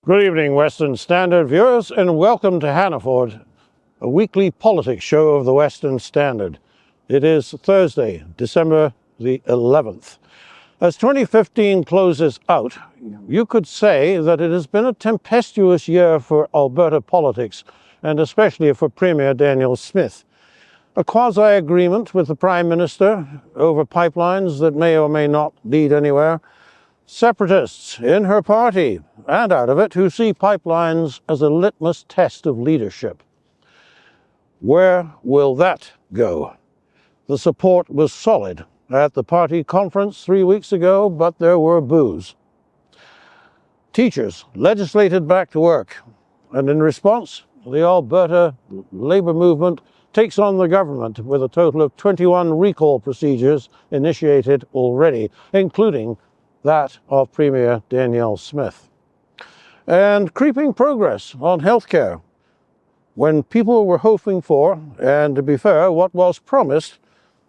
Good evening, Western Standard viewers, and welcome to Hannaford, a weekly politics show of the Western Standard. It is Thursday, December the 11th. As 2015 closes out, you could say that it has been a tempestuous year for Alberta politics, and especially for Premier Danielle Smith. A quasi-agreement with the Prime Minister over pipelines that may or may not lead anywhere. Separatists in her party and out of it who see pipelines as a litmus test of leadership. Where will that go? The support was solid at the party conference 3 weeks ago, but there were boos. Teachers legislated back to work, and in response, the Alberta Labour movement takes on the government with a total of 21 recall procedures initiated already, including that of Premier Danielle Smith. And creeping progress on healthcare, when people were hoping for, and to be fair, what was promised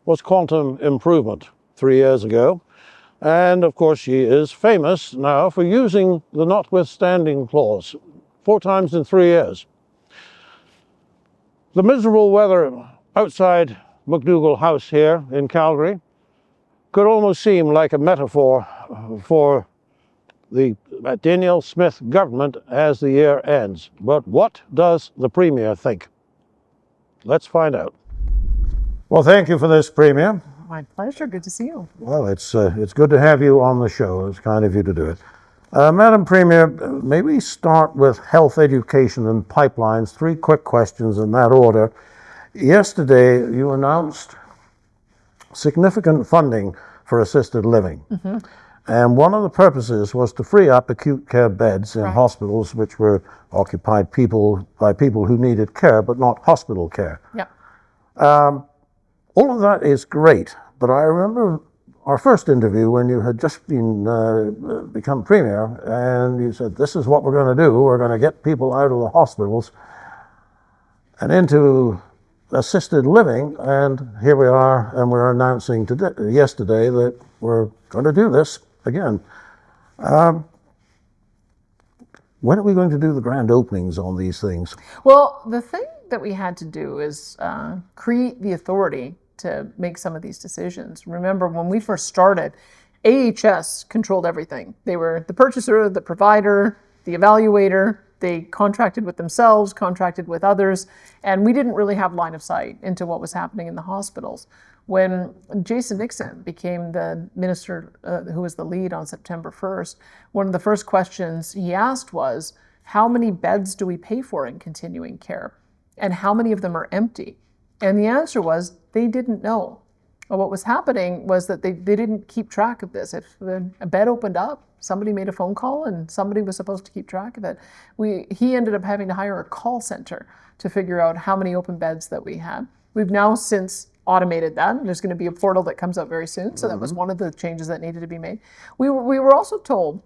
was quantum improvement 3 years ago. And of course, she is famous now for using the notwithstanding clause 4 times in 3 years. The miserable weather outside McDougall House here in Calgary could almost seem like a metaphor for the Danielle Smith government as the year ends. But what does the Premier think? Let's find out. Well, thank you for this, Premier. My pleasure. Good to see you. Well, it's good to have you on the show. It's kind of you to do it. Madam Premier, may we start with health, education, and pipelines? 3 quick questions in that order. Yesterday, you announced significant funding for assisted living. Mm-hmm. And one of the purposes was to free up acute care beds in hospitals which were occupied by people who needed care, but not hospital care. Yeah. All of that is great, but I remember our first interview when you had just become Premier, and you said, this is what we're going to do. We're going to get people out of the hospitals and into assisted living, and here we are, and we're announcing yesterday that we're going to do this again. When are we going to do the grand openings on these things? Well, the thing that we had to do is create the authority to make some of these decisions. Remember, when we first started, AHS controlled everything. They were the purchaser, the provider, the evaluator. They contracted with themselves, contracted with others, and we didn't really have line of sight into what was happening in the hospitals. When Jason Nixon became the minister who was the lead on September 1st, one of the first questions he asked was, how many beds do we pay for in continuing care? And how many of them are empty? And the answer was, they didn't know. Well, what was happening was that they didn't keep track of this. If a bed opened up, somebody made a phone call and somebody was supposed to keep track of it. He ended up having to hire a call center to figure out how many open beds that we had. We've now since automated that, and there's going to be a portal that comes out very soon. So that was one of the changes that needed to be made. We were also told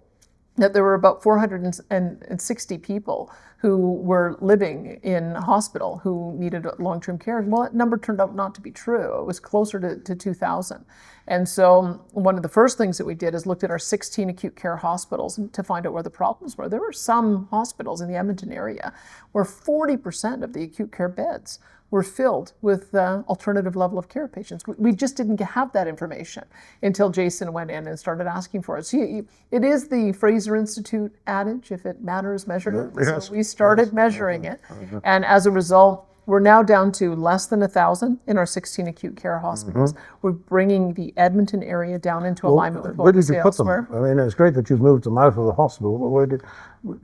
that there were about 460 people who were living in hospital who needed long-term care. Well, that number turned out not to be true. It was closer to 2,000. And so one of the first things that we did is looked at our 16 acute care hospitals to find out where the problems were. There were some hospitals in the Edmonton area where 40% of the acute care beds were filled with alternative level of care patients. We just didn't have that information until Jason went in and started asking for it. So it is the Fraser Institute adage, if it matters, measure it. Yes. So we started measuring it. And as a result, we're now down to less than 1,000 in our 16 acute care hospitals. We're bringing the Edmonton area down into alignment with what we see elsewhere. I mean, it's great that you've moved them out of the hospital, but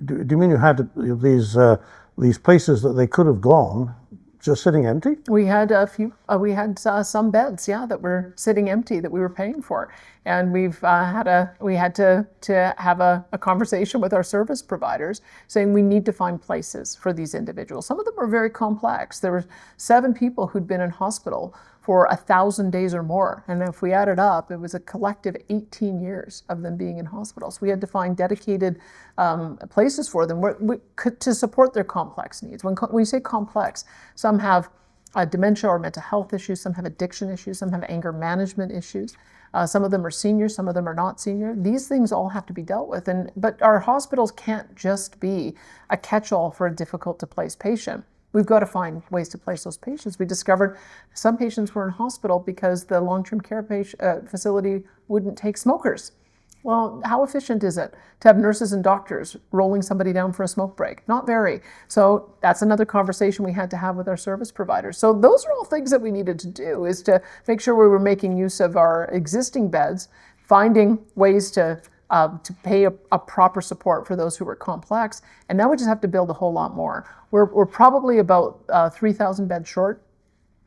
do you mean you had these places that they could have gone just sitting empty? We had a few. We had some beds, that were sitting empty that we were paying for, and we had to have a conversation with our service providers, saying we need to find places for these individuals. Some of them were very complex. There were 7 people who'd been in hospital for 1,000 days or more, and if we added up, it was a collective 18 years of them being in hospital. So we had to find dedicated places for them to support their complex needs. When you say complex, some have dementia or mental health issues, some have addiction issues, some have anger management issues. Some of them are senior, some of them are not senior. These things all have to be dealt with. But our hospitals can't just be a catch-all for a difficult to place patient. We've got to find ways to place those patients. We discovered some patients were in hospital because the long-term care facility wouldn't take smokers. Well, how efficient is it to have nurses and doctors rolling somebody down for a smoke break? Not very. So that's another conversation we had to have with our service providers. So those are all things that we needed to do, is to make sure we were making use of our existing beds, finding ways to pay a proper support for those who were complex. And now we just have to build a whole lot more. We're probably about 3,000 beds short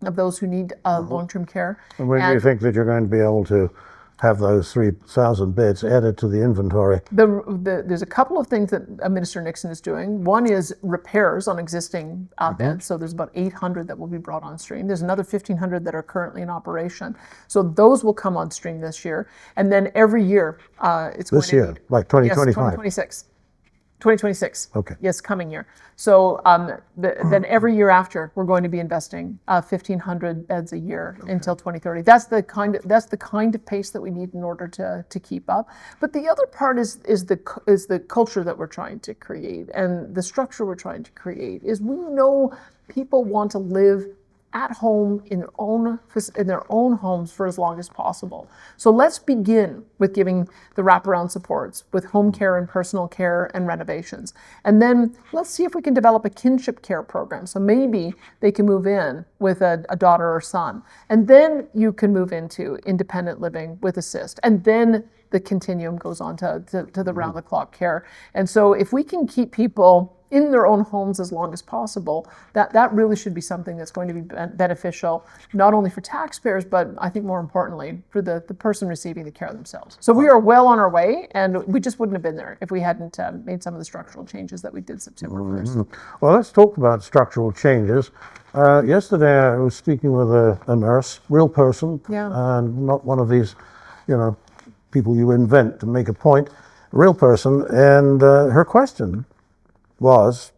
of those who need long-term care. And when do you think that you're going to be able to have those 3,000 beds added to the inventory? There's a couple of things that Minister Nixon is doing. One is repairs on existing beds. So there's about 800 that will be brought on stream. There's another 1,500 that are currently in operation. So those will come on stream this year. And then every year, it's going to This year, like 2025? Yes, 2026. 2026. Okay. Yes, coming year. So then every year after, we're going to be investing 1,500 beds a year until 2030. That's the kind of pace that we need in order to keep up. But the other part is the culture that we're trying to create, and the structure we're trying to create. Is we know people want to live at home in their own homes for as long as possible. So let's begin with giving the wraparound supports with home care and personal care and renovations. And then let's see if we can develop a kinship care program. So maybe they can move in with a daughter or son. And then you can move into independent living with assist. And then the continuum goes on to the round-the-clock care. And so if we can keep people in their own homes as long as possible, that really should be something that's going to be beneficial, not only for taxpayers, but I think more importantly, for the person receiving the care themselves. So we are well on our way, and we just wouldn't have been there if we hadn't made some of the structural changes that we did September 1st. Well, let's talk about structural changes. Yesterday, I was speaking with a nurse, real person, and not one of these, people you invent to make a point, real person, and her question was,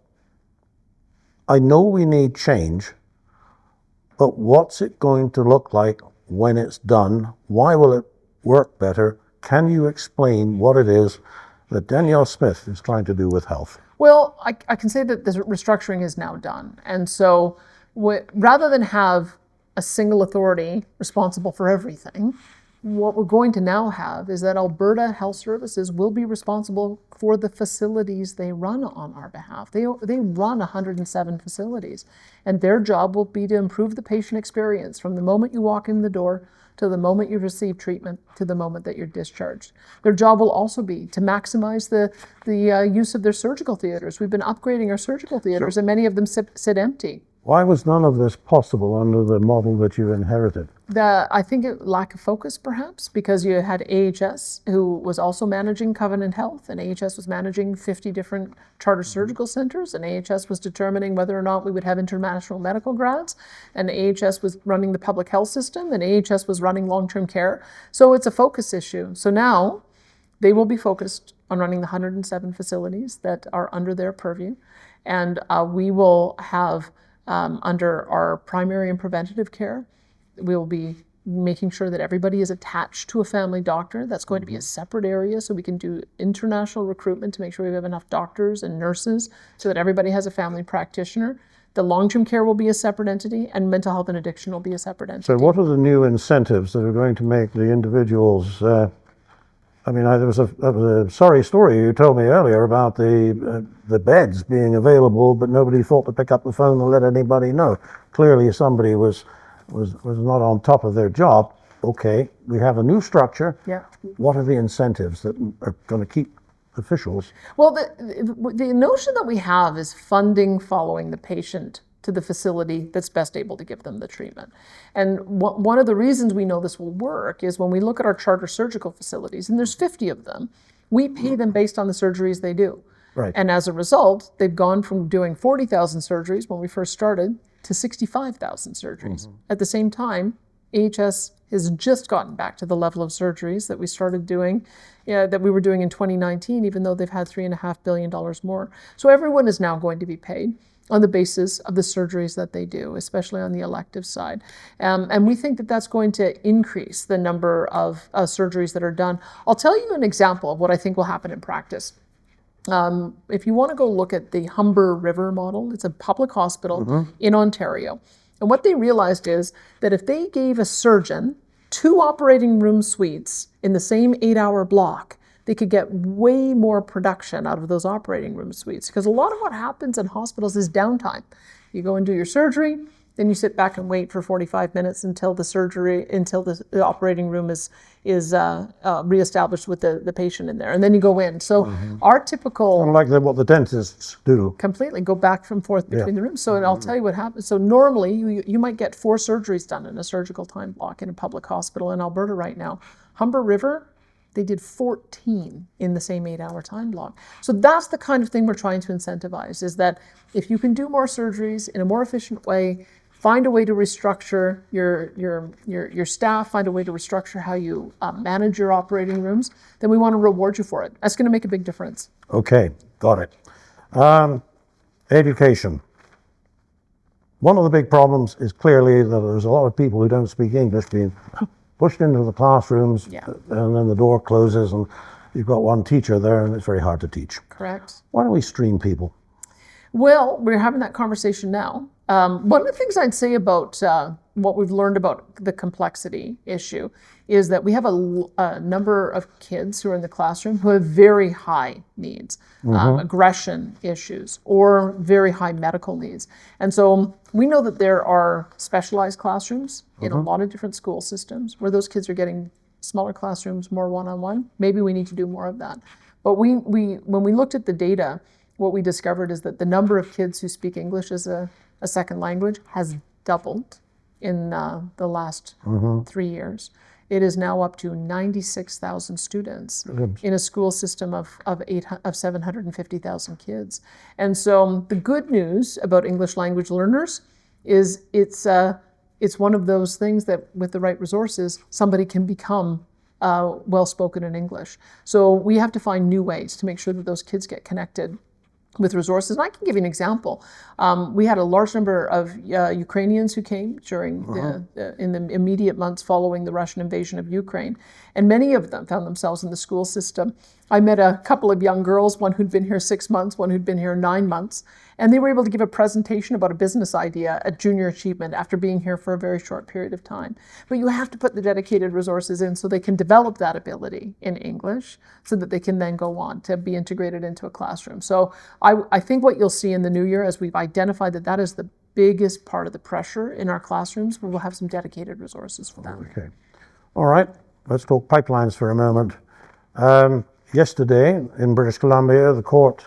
I know we need change, but what's it going to look like when it's done? Why will it work better? Can you explain what it is that Danielle Smith is trying to do with health? Well, I can say that the restructuring is now done. And so rather than have a single authority responsible for everything, what we're going to now have is that Alberta Health Services will be responsible for the facilities they run on our behalf. They run 107 facilities, and their job will be to improve the patient experience from the moment you walk in the door to the moment you receive treatment to the moment that you're discharged. Their job will also be to maximize the use of their surgical theaters. We've been upgrading our surgical theaters, and many of them sit empty. Why was none of this possible under the model that you inherited? I think lack of focus, perhaps, because you had AHS, who was also managing Covenant Health, and AHS was managing 50 different charter surgical centers, and AHS was determining whether or not we would have international medical grads, and AHS was running the public health system, and AHS was running long-term care. So it's a focus issue. So now they will be focused on running the 107 facilities that are under their purview, and we will have under our primary and preventative care, we will be making sure that everybody is attached to a family doctor. That's going to be a separate area, so we can do international recruitment to make sure we have enough doctors and nurses so that everybody has a family practitioner. The long-term care will be a separate entity, and mental health and addiction will be a separate entity. So what are the new incentives that are going to make the individuals there was a sorry story you told me earlier about the beds being available, but nobody thought to pick up the phone and let anybody know. Clearly, somebody was not on top of their job. Okay, we have a new structure. Yeah. What are the incentives that are going to keep officials? Well, the notion that we have is funding following the patient to the facility that's best able to give them the treatment. And one of the reasons we know this will work is when we look at our charter surgical facilities, and there's 50 of them, we pay them based on the surgeries they do. Right. And as a result, they've gone from doing 40,000 surgeries when we first started to 65,000 surgeries. At the same time, AHS has just gotten back to the level of surgeries that we started doing, that we were doing in 2019, even though they've had $3.5 billion more. So everyone is now going to be paid. on the basis of the surgeries that they do, especially on the elective side. And we think that that's going to increase the number of surgeries that are done. I'll tell you an example of what I think will happen in practice. If you want to go look at the Humber River model, it's a public hospital in Ontario. And what they realized is that if they gave a surgeon 2 operating room suites in the same 8-hour block, they could get way more production out of those operating room suites. Because a lot of what happens in hospitals is downtime. You go and do your surgery, then you sit back and wait for 45 minutes until the operating room is reestablished with the patient in there, and then you go in. So our typical, Like what the dentists do. completely go back and forth between the rooms. So and I'll tell you what happens. So normally you might get 4 surgeries done in a surgical time block in a public hospital in Alberta right now. Humber River, they did 14 in the same 8-hour time block. So that's the kind of thing we're trying to incentivize, is that if you can do more surgeries in a more efficient way, find a way to restructure your staff, find a way to restructure how you manage your operating rooms, then we want to reward you for it. That's going to make a big difference. Okay, got it. Education. One of the big problems is clearly that there's a lot of people who don't speak English being pushed into the classrooms, and then the door closes and you've got one teacher there and it's very hard to teach. Correct. Why don't we stream people? Well, we're having that conversation now. One of the things I'd say about what we've learned about the complexity issue is that we have a number of kids who are in the classroom who have very high needs, aggression issues, or very high medical needs. And so we know that there are specialized classrooms in a lot of different school systems where those kids are getting smaller classrooms, more one-on-one. Maybe we need to do more of that. But when we looked at the data, what we discovered is that the number of kids who speak English as a second language has doubled in the last 3 years. It is now up to 96,000 students in a school system of 750,000 kids. And so the good news about English language learners is it's one of those things that with the right resources, somebody can become well-spoken in English. So we have to find new ways to make sure that those kids get connected with resources. And I can give you an example. We had a large number of Ukrainians who came during in the immediate months following the Russian invasion of Ukraine. And many of them found themselves in the school system. I met a couple of young girls, one who'd been here 6 months, one who'd been here 9 months. And they were able to give a presentation about a business idea at Junior Achievement after being here for a very short period of time. But you have to put the dedicated resources in so they can develop that ability in English so that they can then go on to be integrated into a classroom. So I think what you'll see in the new year, as we've identified that is the biggest part of the pressure in our classrooms, we will have some dedicated resources for that. Okay. All right. Let's talk pipelines for a moment. Yesterday in British Columbia, the court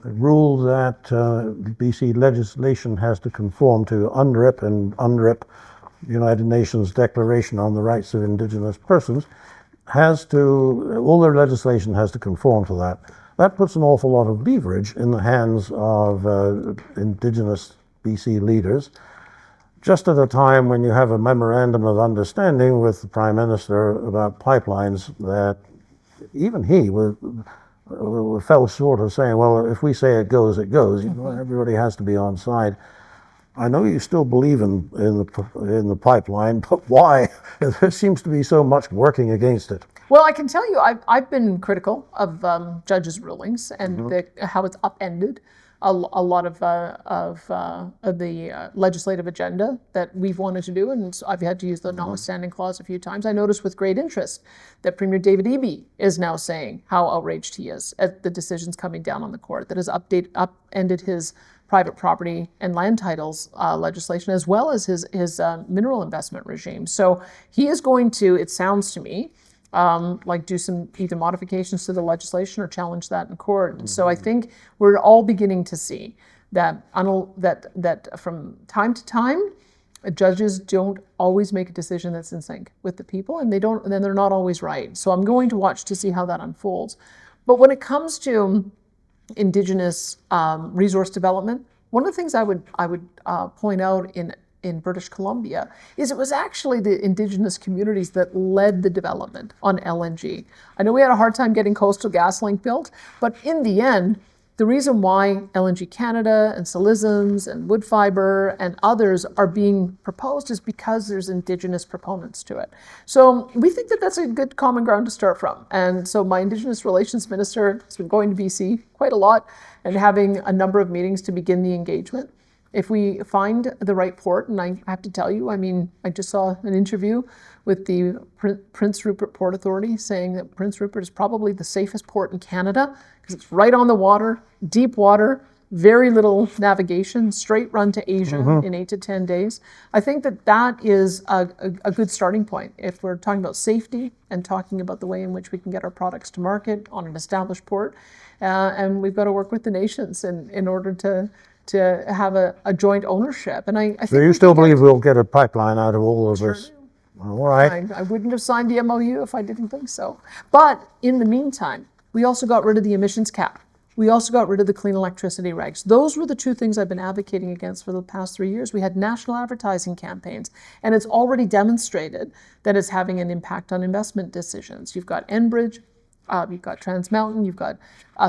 ruled that BC legislation has to conform to UNDRIP and UNDRIP, United Nations Declaration on the Rights of Indigenous Persons, all their legislation has to conform to that. That puts an awful lot of leverage in the hands of Indigenous BC leaders, just at a time when you have a memorandum of understanding with the Prime Minister about pipelines that even he fell short of saying, well, if we say it goes, it goes. Everybody has to be on side. I know you still believe in the pipeline, but why? There seems to be so much working against it. Well, I can tell you, I've been critical of judges' rulings and how it's upended a lot of the legislative agenda that we've wanted to do, and so I've had to use the notwithstanding clause a few times. I noticed with great interest that Premier David Eby is now saying how outraged he is at the decisions coming down on the court that has upended his private property and land titles legislation, as well as his mineral investment regime. So he is going to, it sounds to me, do some either modifications to the legislation or challenge that in court. So I think we're all beginning to see that from time to time, judges don't always make a decision that's in sync with the people, and then they're not always right. So I'm going to watch to see how that unfolds. But when it comes to Indigenous resource development, one of the things I would point out in British Columbia is it was actually the Indigenous communities that led the development on LNG. I know we had a hard time getting Coastal GasLink built, but in the end, the reason why LNG Canada and Silisms and wood fiber and others are being proposed is because there's Indigenous proponents to it. So we think that that's a good common ground to start from. And so my Indigenous Relations Minister has been going to BC quite a lot and having a number of meetings to begin the engagement. If we find the right port, and I have to tell you, I mean, I just saw an interview with the Prince Rupert Port Authority saying that Prince Rupert is probably the safest port in Canada because it's right on the water, deep water, very little navigation, straight run to Asia in 8 to 10 days. I think that that is a good starting point if we're talking about safety and talking about the way in which we can get our products to market on an established port. And we've got to work with the nations in order to have a joint ownership. And I think So you still believe we'll get a pipeline out of all of this? All right. I wouldn't have signed the MOU if I didn't think so. But in the meantime, we also got rid of the emissions cap. We also got rid of the clean electricity regs. Those were the two things I've been advocating against for the past 3 years. We had national advertising campaigns, and it's already demonstrated that it's having an impact on investment decisions. You've got Enbridge, you've got Trans Mountain, you've got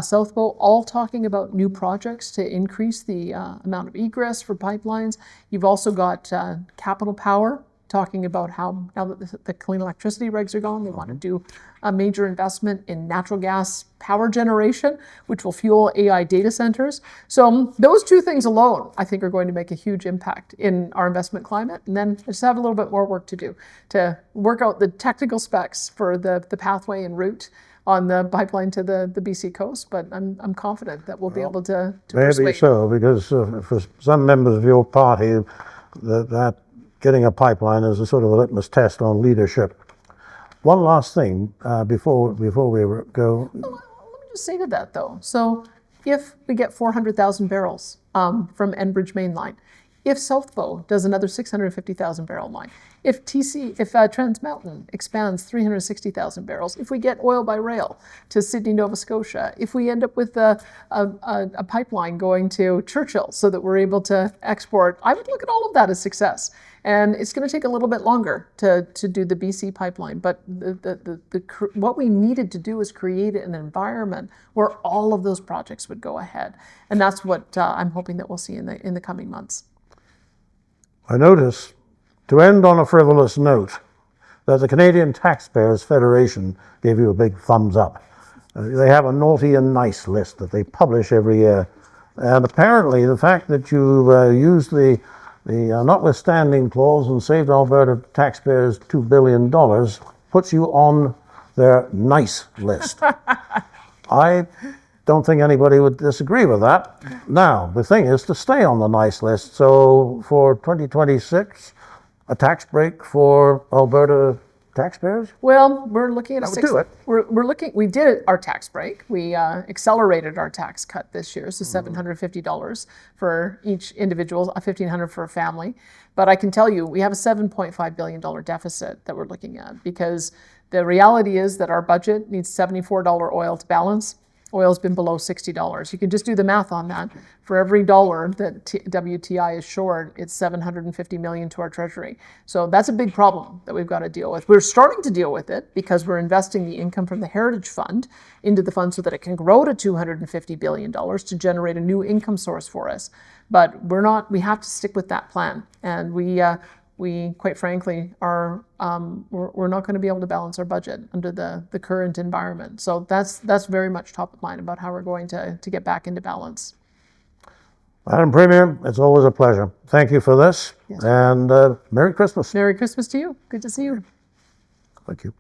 South Bow, all talking about new projects to increase the amount of egress for pipelines. You've also got Capital Power talking about how now that the clean electricity regs are gone, they want to do a major investment in natural gas power generation, which will fuel AI data centers. So those two things alone, I think, are going to make a huge impact in our investment climate. And then I just have a little bit more work to do to work out the technical specs for the pathway and route on the pipeline to the BC coast, but I'm confident that we'll be able to persuade. Maybe so, because for some members of your party, that getting a pipeline is a sort of a litmus test on leadership. One last thing before we go. Let me just say to that, though. So if we get 400,000 barrels from Enbridge Mainline, if South Bow does another 650,000 barrel line, if Trans Mountain expands 360,000 barrels, if we get oil by rail to Sydney, Nova Scotia, if we end up with a pipeline going to Churchill so that we're able to export, I would look at all of that as success. And it's going to take a little bit longer to do the BC pipeline, but what we needed to do is create an environment where all of those projects would go ahead, and that's what I'm hoping that we'll see in the coming months. I notice, to end on a frivolous note, that the Canadian Taxpayers Federation gave you a big thumbs up. They have a naughty and nice list that they publish every year, and apparently the fact that you used the notwithstanding clause and saved Alberta taxpayers $2 billion puts you on their nice list. I don't think anybody would disagree with that. Now, the thing is to stay on the nice list. So for 2026, a tax break for Alberta taxpayers? Well, we're looking at we did our tax break. We accelerated our tax cut this year, so $750 for each individual, $1,500 for a family. But I can tell you, we have a $7.5 billion deficit that we're looking at, because the reality is that our budget needs $74 oil to balance. Oil's been below $60. You can just do the math on that. For every dollar that WTI is short, it's $750 million to our treasury. So that's a big problem that we've got to deal with. We're starting to deal with it because we're investing the income from the Heritage Fund into the fund so that it can grow to $250 billion to generate a new income source for us. But we have to stick with that plan. And we quite frankly are we're not going to be able to balance our budget under the current environment. So that's very much top of mind about how we're going to get back into balance. Madam Premier, it's always a pleasure. Thank you for this, and Merry Christmas. Merry Christmas to you. Good to see you. Thank you.